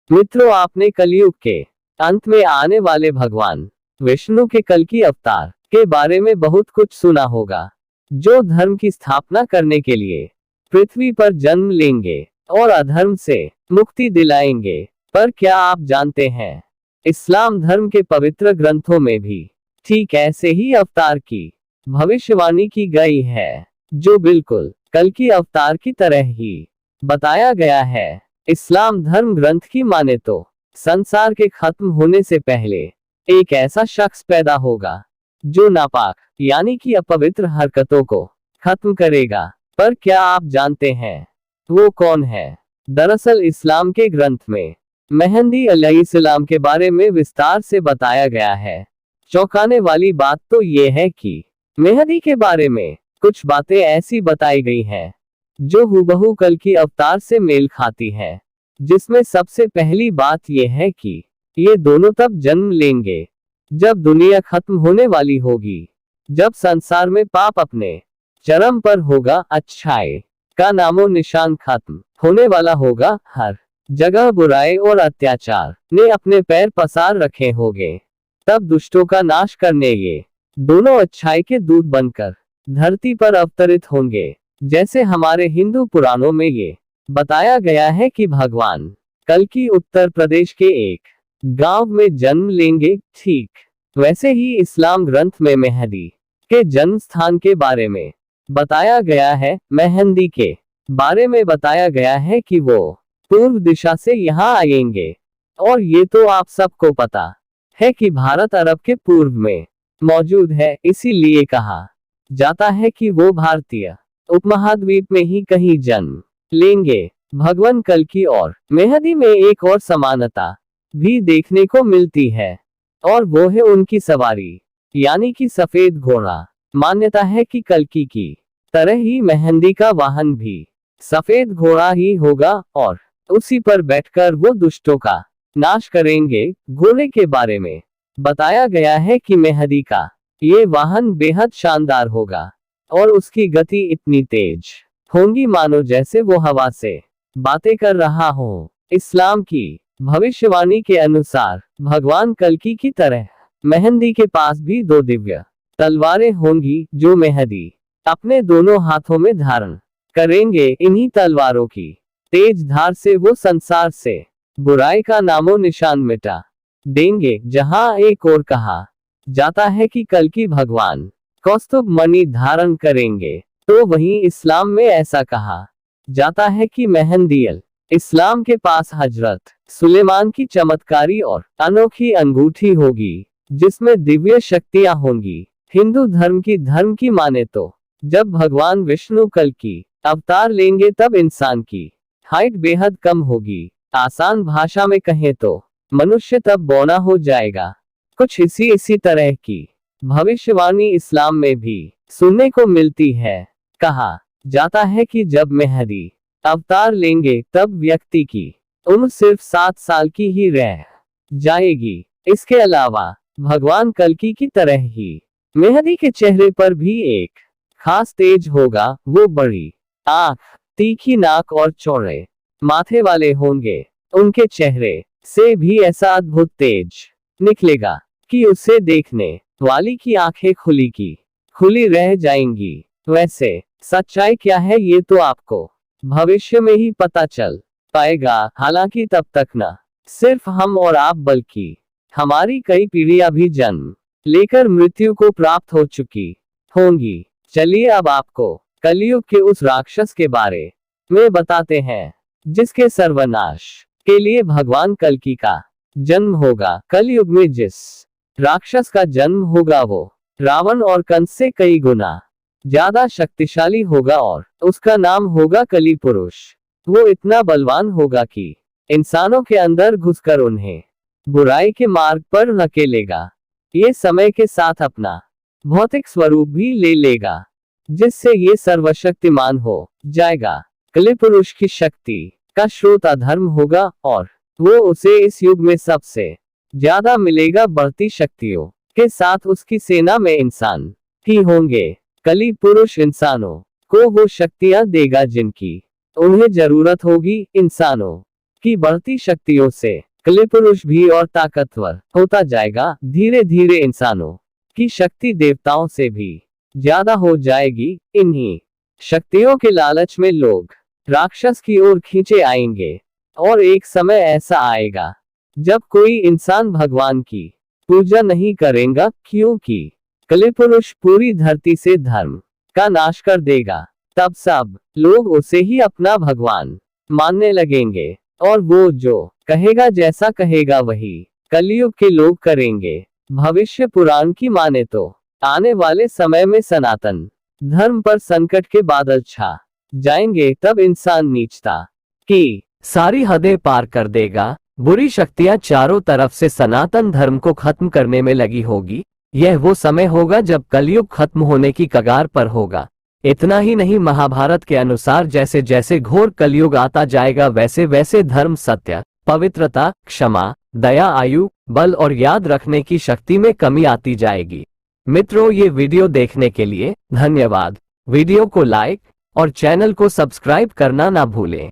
मित्रों, आपने कलयुग के अंत में आने वाले भगवान विष्णु के कल्कि अवतार के बारे में बहुत कुछ सुना होगा, जो धर्म की स्थापना करने के लिए पृथ्वी पर जन्म लेंगे और अधर्म से मुक्ति दिलाएंगे। पर क्या आप जानते हैं, इस्लाम धर्म के पवित्र ग्रंथों में भी ठीक ऐसे ही अवतार की भविष्यवाणी की गई है, जो बिल्कुल कल्कि अवतार की तरह ही बताया गया है। इस्लाम धर्म ग्रंथ की माने तो संसार के खत्म होने से पहले एक ऐसा शख्स पैदा होगा जो नापाक यानी कि अपवित्र हरकतों को खत्म करेगा। पर क्या आप जानते हैं वो कौन है? दरअसल इस्लाम के ग्रंथ में मेहंदी अलैहिस्सलाम के बारे में विस्तार से बताया गया है। चौंकाने वाली बात तो ये है कि मेहंदी के बारे में कुछ बातें ऐसी बताई गई हैं जो हूबहू कल्कि अवतार से मेल खाती है, जिसमें सबसे पहली बात यह है कि ये दोनों तब जन्म लेंगे जब दुनिया खत्म होने वाली होगी, जब संसार में पाप अपने चरम पर होगा, अच्छाई का नामो निशान खत्म होने वाला होगा, हर जगह बुराई और अत्याचार ने अपने पैर पसार रखे होंगे, तब दुष्टों का नाश करने ये दोनों अच्छाई के दूत बनकर धरती पर अवतरित होंगे। जैसे हमारे हिंदू पुराणों में ये बताया गया है कि भगवान कल्कि उत्तर प्रदेश के एक गांव में जन्म लेंगे, ठीक वैसे ही इस्लाम ग्रंथ में मेहंदी के जन्म स्थान के बारे में बताया गया है। मेहंदी के बारे में बताया गया है कि वो पूर्व दिशा से यहाँ आएंगे, और ये तो आप सबको पता है कि भारत अरब के पूर्व में मौजूद है, इसीलिए कहा जाता है कि वो भारतीय उपमहाद्वीप में ही कहीं जन्म लेंगे। भगवान कल्कि और मेहंदी में एक और समानता भी देखने को मिलती है, और वो है उनकी सवारी यानी कि सफेद घोड़ा। मान्यता है कि कल्कि की तरह ही मेहंदी का वाहन भी सफेद घोड़ा ही होगा, और उसी पर बैठकर वो दुष्टों का नाश करेंगे। घोड़े के बारे में बताया गया है कि मेहंदी का ये वाहन बेहद शानदार होगा, और उसकी गति इतनी तेज होंगी मानो जैसे वो हवा से बातें कर रहा हो। इस्लाम की भविष्यवाणी के अनुसार भगवान कल्कि की तरह मेहंदी के पास भी दो दिव्य तलवारें होंगी, जो मेहंदी अपने दोनों हाथों में धारण करेंगे। इन्हीं तलवारों की तेज धार से वो संसार से बुराई का नामो निशान मिटा देंगे। जहां एक और कहा जाता है कि कल्कि भगवान कौस्तुभ मणि धारण करेंगे, तो वहीं इस्लाम में ऐसा कहा जाता है कि मेहंदी अल इस्लाम के पास हजरत सुलेमान की चमत्कारी और अनोखी अंगूठी होगी, जिसमें दिव्य शक्तियां होंगी। हिंदू धर्म की माने तो जब भगवान विष्णु कल्कि अवतार लेंगे तब इंसान की हाइट बेहद कम होगी। आसान भाषा में कहें तो मनुष्य तब बौना हो जाएगा। कुछ इसी तरह की भविष्यवाणी इस्लाम में भी सुनने को मिलती है। कहा जाता है कि जब मेहंदी अवतार लेंगे तब व्यक्ति की उम्र सिर्फ 7 साल की ही रह जाएगी। इसके अलावा भगवान कल्कि की तरह ही मेहंदी के चेहरे पर भी एक खास तेज होगा। वो बड़ी आंख, तीखी नाक और चौड़े माथे वाले होंगे। उनके चेहरे से भी ऐसा अद्भुत तेज निकलेगा कि उसे देखने वाली की आंखें खुली रह जाएंगी। वैसे सच्चाई क्या है ये तो आपको भविष्य में ही पता चल पाएगा। हालांकि तब तक न सिर्फ हम और आप बल्कि हमारी कई पीढ़ियां भी जन्म लेकर मृत्यु को प्राप्त हो चुकी होंगी। चलिए अब आपको कलयुग के उस राक्षस के बारे में बताते हैं, जिसके सर्वनाश के लिए भगवान कल्कि का जन्म होगा। कलयुग में जिस राक्षस का जन्म होगा वो रावण और कंस से कई गुना ज्यादा शक्तिशाली होगा, और उसका नाम होगा कली पुरुष। वो इतना बलवान होगा कि इंसानों के अंदर घुसकर उन्हें बुराई के मार्ग पर धकेलेगा। ये समय के साथ अपना भौतिक स्वरूप भी ले लेगा, जिससे ये सर्वशक्तिमान हो जाएगा। कली पुरुष की शक्ति का स्रोत अधर्म होगा, और वो उसे इस युग में सबसे ज्यादा मिलेगा। बढ़ती शक्तियों के साथ उसकी सेना में इंसान ही होंगे। कली पुरुष इंसानों को वो शक्तियां देगा जिनकी उन्हें जरूरत होगी। इंसानों की बढ़ती शक्तियों से कलिपुरुष भी और ताकतवर होता जाएगा। धीरे धीरे इंसानों की शक्ति देवताओं से भी ज्यादा हो जाएगी। इन्हीं शक्तियों के लालच में लोग राक्षस की ओर खींचे आएंगे और एक समय ऐसा आएगा जब कोई इंसान भगवान की पूजा नहीं करेगा, क्योंकि कलिपुरुष पूरी धरती से धर्म का नाश कर देगा। तब सब लोग उसे ही अपना भगवान मानने लगेंगे और वो जो कहेगा, जैसा कहेगा वही कलयुग के लोग करेंगे। भविष्य पुराण की माने तो आने वाले समय में सनातन धर्म पर संकट के बादल छा जाएंगे। तब इंसान नीचता की सारी हदें पार कर देगा। बुरी शक्तियां चारों तरफ से सनातन धर्म को खत्म करने में लगी होगी। यह वो समय होगा जब कलयुग खत्म होने की कगार पर होगा। इतना ही नहीं, महाभारत के अनुसार जैसे जैसे घोर कलयुग आता जाएगा वैसे वैसे धर्म, सत्य, पवित्रता, क्षमा, दया, आयु, बल और याद रखने की शक्ति में कमी आती जाएगी। मित्रों, ये वीडियो देखने के लिए धन्यवाद। वीडियो को लाइक और चैनल को सब्सक्राइब करना ना भूलें।